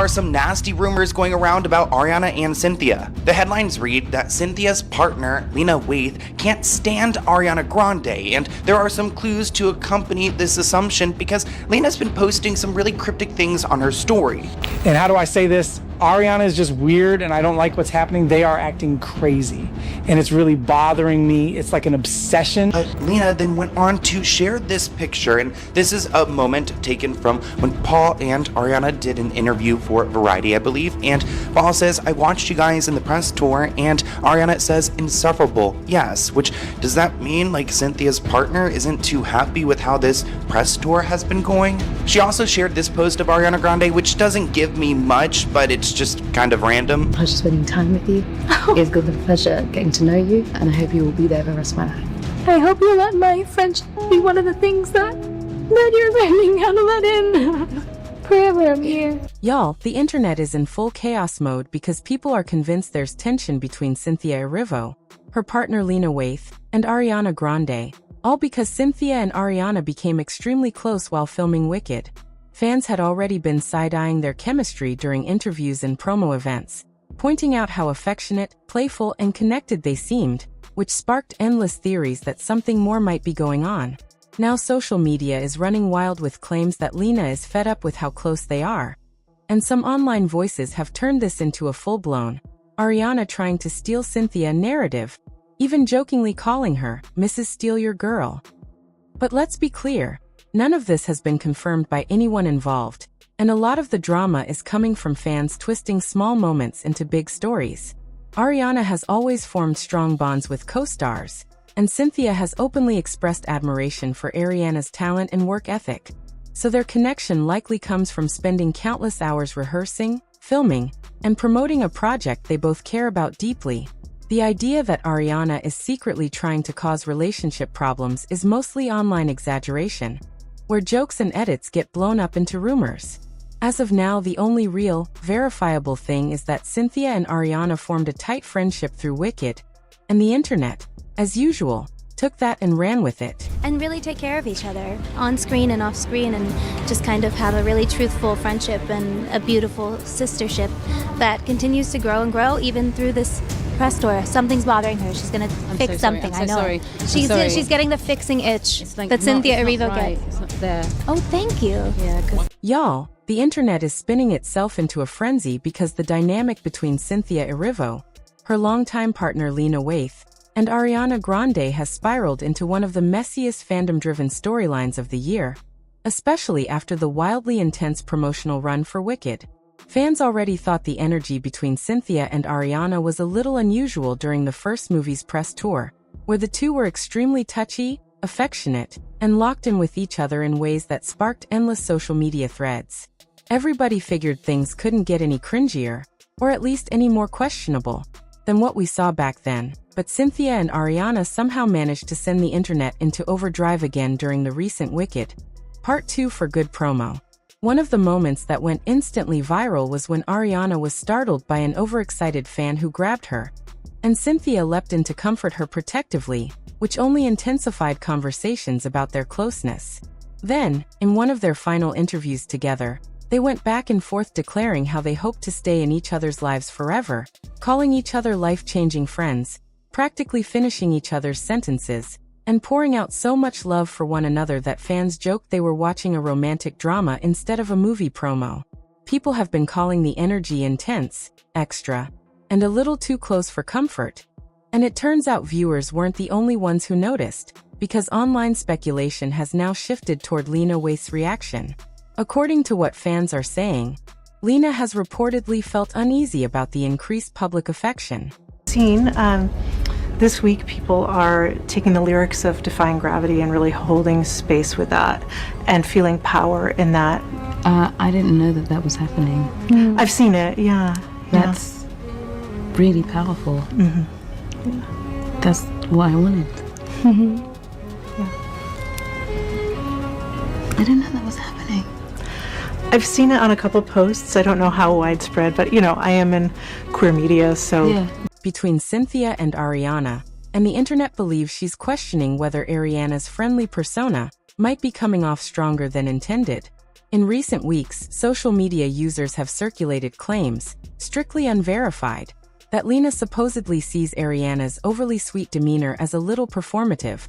are some nasty rumors going around about Ariana and Cynthia. The headlines read that Cynthia's partner, Lena Waithe, can't stand Ariana Grande, and there are some clues to accompany this assumption because Lena's been posting some really cryptic things on her story. And how do I say this? Ariana is just weird and I don't like what's happening. They are acting crazy and it's really bothering me. It's like an obsession. Lena then went on to share this picture, and this is a moment taken from when Paul and Ariana did an interview for Variety, I believe, and Paul says, "I watched you guys in the press tour," and Ariana says, "Insufferable, yes," which does that mean like Cynthia's partner isn't too happy with how this press tour has been going? She also shared this post of Ariana Grande, which doesn't give me much, but it's just kind of random. Pleasure spending time with you. It's been a pleasure getting to know you, and I hope you will be there for the rest of my life. I hope you let my friendship be one of the things that you're learning how to let in. Forever I'm here. Y'all, the internet is in full chaos mode because people are convinced there's tension between Cynthia Erivo, her partner Lena Waithe, and Ariana Grande, all because Cynthia and Ariana became extremely close while filming Wicked. Fans had already been side-eyeing their chemistry during interviews and promo events, pointing out how affectionate, playful, and connected they seemed, which sparked endless theories that something more might be going on. Now social media is running wild with claims that Lena is fed up with how close they are. And some online voices have turned this into a full-blown Ariana trying to steal Cynthia narrative, even jokingly calling her Mrs. Steal Your Girl. But let's be clear, none of this has been confirmed by anyone involved, and a lot of the drama is coming from fans twisting small moments into big stories. Ariana has always formed strong bonds with co-stars, and Cynthia has openly expressed admiration for Ariana's talent and work ethic. So their connection likely comes from spending countless hours rehearsing, filming, and promoting a project they both care about deeply. The idea that Ariana is secretly trying to cause relationship problems is mostly online exaggeration, where jokes and edits get blown up into rumors. As of now, the only real, verifiable thing is that Cynthia and Ariana formed a tight friendship through Wicked, and the internet, as usual, took that and ran with it. And really take care of each other, on screen and off screen, and just kind of have a really truthful friendship and a beautiful sistership that continues to grow and grow even through this press tour. Something's bothering her. She's gonna fix something. I know. She's getting the fixing itch that Cynthia Erivo gets. It's not there. Oh, thank you. Yeah, Y'all, the internet is spinning itself into a frenzy because the dynamic between Cynthia Erivo, her longtime partner Lena Waithe, and Ariana Grande has spiraled into one of the messiest fandom-driven storylines of the year, especially after the wildly intense promotional run for Wicked. Fans already thought the energy between Cynthia and Ariana was a little unusual during the first movie's press tour, where the two were extremely touchy, affectionate, and locked in with each other in ways that sparked endless social media threads. Everybody figured things couldn't get any cringier, or at least any more questionable, than what we saw back then. But Cynthia and Ariana somehow managed to send the internet into overdrive again during the recent Wicked Part 2 for good promo. One of the moments that went instantly viral was when Ariana was startled by an overexcited fan who grabbed her, and Cynthia leapt in to comfort her protectively, which only intensified conversations about their closeness. Then, in one of their final interviews together, they went back and forth declaring how they hoped to stay in each other's lives forever, calling each other life-changing friends, practically finishing each other's sentences, and pouring out so much love for one another that fans joked they were watching a romantic drama instead of a movie promo. People have been calling the energy intense, extra, and a little too close for comfort. And it turns out viewers weren't the only ones who noticed, because online speculation has now shifted toward Lena Waithe's reaction. According to what fans are saying, Lena has reportedly felt uneasy about the increased public affection. This week people are taking the lyrics of Defying Gravity and really holding space with that and feeling power in that. I didn't know that was happening. I've seen it, yeah. That's really powerful. Yeah. That's what I wanted. Yeah. I didn't know that was happening. I've seen it on a couple posts. I don't know how widespread, but I am in queer media, so. Yeah. Between Cynthia and Ariana, and the internet believes she's questioning whether Ariana's friendly persona might be coming off stronger than intended. In recent weeks, social media users have circulated claims, strictly unverified, that Lena supposedly sees Ariana's overly sweet demeanor as a little performative,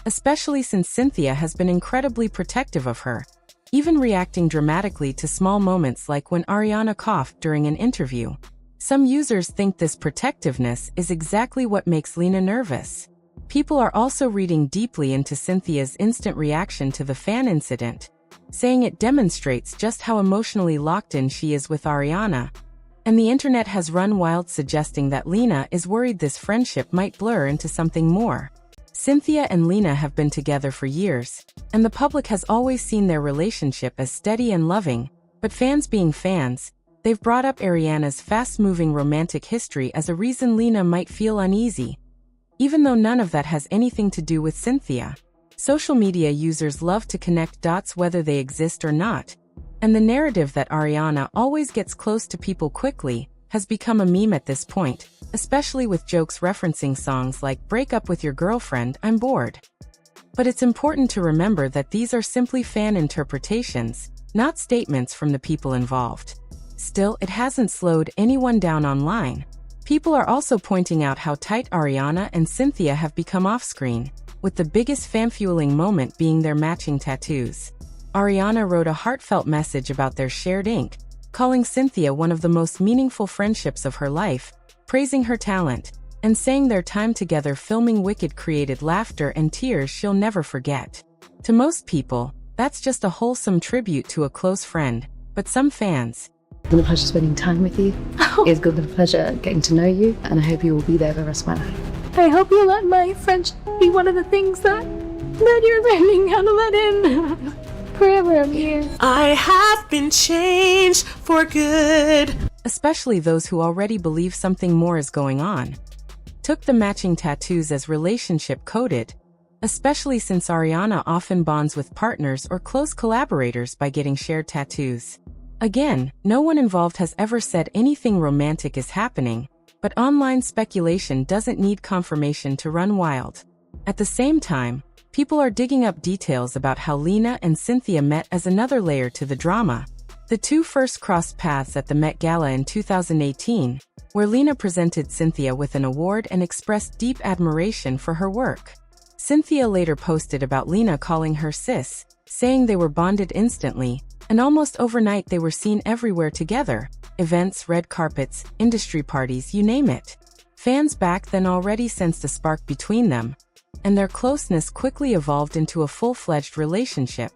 especially since Cynthia has been incredibly protective of her, even reacting dramatically to small moments like when Ariana coughed during an interview. Some users think this protectiveness is exactly what makes Lena nervous. People are also reading deeply into Cynthia's instant reaction to the fan incident, saying it demonstrates just how emotionally locked in she is with Ariana. And the internet has run wild suggesting that Lena is worried this friendship might blur into something more. Cynthia and Lena have been together for years, and the public has always seen their relationship as steady and loving, but fans being fans, they've brought up Ariana's fast-moving romantic history as a reason Lena might feel uneasy. Even though none of that has anything to do with Cynthia, social media users love to connect dots whether they exist or not, and the narrative that Ariana always gets close to people quickly has become a meme at this point, especially with jokes referencing songs like "Break Up With Your Girlfriend, I'm Bored." But it's important to remember that these are simply fan interpretations, not statements from the people involved. Still, it hasn't slowed anyone down online. People are also pointing out how tight Ariana and Cynthia have become off-screen, with the biggest fan-fueling moment being their matching tattoos. Ariana wrote a heartfelt message about their shared ink, calling Cynthia one of the most meaningful friendships of her life, praising her talent, and saying their time together filming Wicked created laughter and tears she'll never forget. To most people, that's just a wholesome tribute to a close friend, but some fans, It's been a pleasure spending time with you. It's been a pleasure getting to know you, and I hope you will be there for the rest of my life. I hope you let my friendship be one of the things that you're learning how to let in. Forever I'm here. I have been changed for good. especially those who already believe something more is going on, took the matching tattoos as relationship-coded, especially since Ariana often bonds with partners or close collaborators by getting shared tattoos. Again, no one involved has ever said anything romantic is happening, but online speculation doesn't need confirmation to run wild. At the same time, people are digging up details about how Lena and Cynthia met as another layer to the drama. The two first crossed paths at the Met Gala in 2018, where Lena presented Cynthia with an award and expressed deep admiration for her work. Cynthia later posted about Lena calling her sis, saying they were bonded instantly, and almost overnight they were seen everywhere together: events, red carpets, industry parties, you name it. Fans back then already sensed a spark between them, and their closeness quickly evolved into a full-fledged relationship.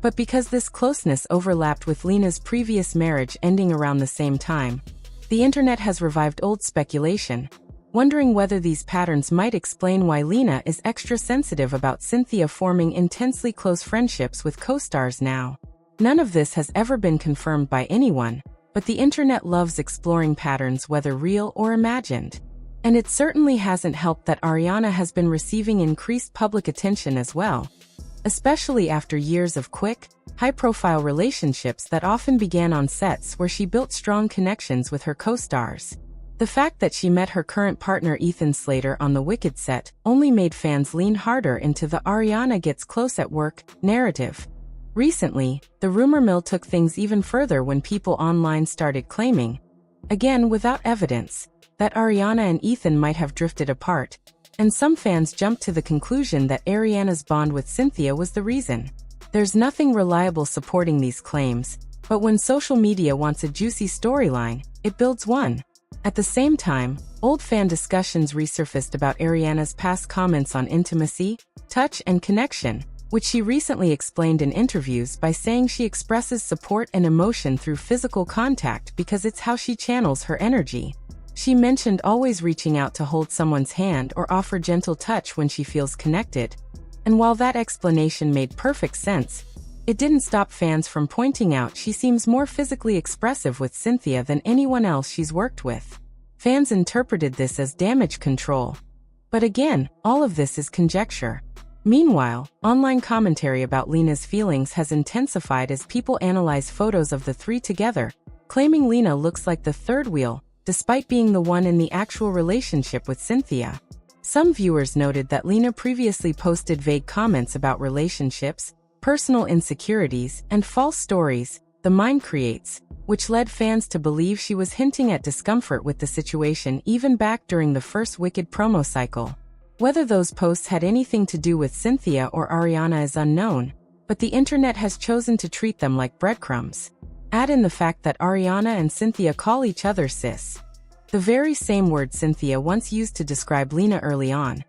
But because this closeness overlapped with Lena's previous marriage ending around the same time, the internet has revived old speculation, wondering whether these patterns might explain why Lena is extra sensitive about Cynthia forming intensely close friendships with co-stars now. None of this has ever been confirmed by anyone, but the internet loves exploring patterns whether real or imagined. And it certainly hasn't helped that Ariana has been receiving increased public attention as well, especially after years of quick, high-profile relationships that often began on sets where she built strong connections with her co-stars. The fact that she met her current partner Ethan Slater on the Wicked set only made fans lean harder into the Ariana gets close at work narrative. Recently, the rumor mill took things even further when people online started claiming, again without evidence, that Ariana and Ethan might have drifted apart, and some fans jumped to the conclusion that Ariana's bond with Cynthia was the reason. There's nothing reliable supporting these claims, but when social media wants a juicy storyline, it builds one. At the same time, old fan discussions resurfaced about Ariana's past comments on intimacy, touch, and connection, which she recently explained in interviews by saying she expresses support and emotion through physical contact because it's how she channels her energy. She mentioned always reaching out to hold someone's hand or offer gentle touch when she feels connected. And while that explanation made perfect sense, it didn't stop fans from pointing out she seems more physically expressive with Cynthia than anyone else she's worked with. Fans interpreted this as damage control. But again, all of this is conjecture. Meanwhile, online commentary about Lena's feelings has intensified as people analyze photos of the three together, claiming Lena looks like the third wheel, despite being the one in the actual relationship with Cynthia. Some viewers noted that Lena previously posted vague comments about relationships, personal insecurities, and false stories the mind creates, which led fans to believe she was hinting at discomfort with the situation even back during the first Wicked promo cycle. Whether those posts had anything to do with Cynthia or Ariana is unknown, but the internet has chosen to treat them like breadcrumbs. Add in the fact that Ariana and Cynthia call each other sis, the very same word Cynthia once used to describe Lena early on,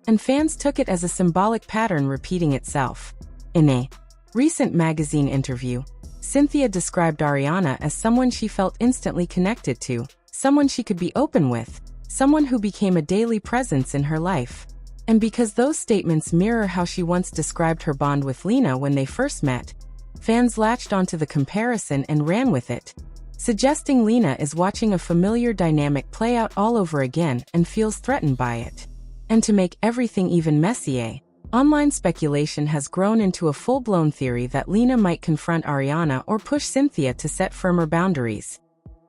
and fans took it as a symbolic pattern repeating itself. In a recent magazine interview, Cynthia described Ariana as someone she felt instantly connected to, someone she could be open with, someone who became a daily presence in her life. And because those statements mirror how she once described her bond with Lena when they first met, fans latched onto the comparison and ran with it, suggesting Lena is watching a familiar dynamic play out all over again and feels threatened by it. And to make everything even messier, online speculation has grown into a full-blown theory that Lena might confront Ariana or push Cynthia to set firmer boundaries.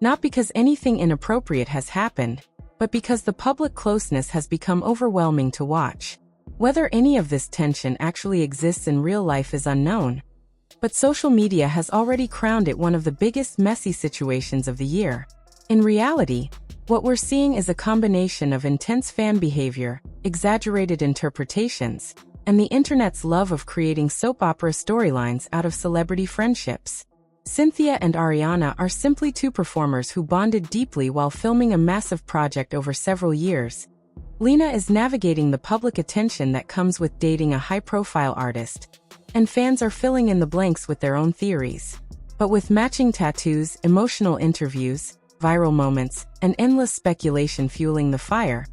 Not because anything inappropriate has happened, but because the public closeness has become overwhelming to watch. Whether any of this tension actually exists in real life is unknown, but social media has already crowned it one of the biggest messy situations of the year. In reality, what we're seeing is a combination of intense fan behavior, exaggerated interpretations, and the internet's love of creating soap opera storylines out of celebrity friendships. Cynthia and Ariana are simply two performers who bonded deeply while filming a massive project over several years. Lena is navigating the public attention that comes with dating a high-profile artist, and fans are filling in the blanks with their own theories. But with matching tattoos, emotional interviews, viral moments, and endless speculation fueling the fire,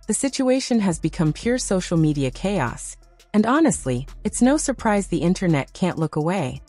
the situation has become pure social media chaos. And honestly, it's no surprise the internet can't look away.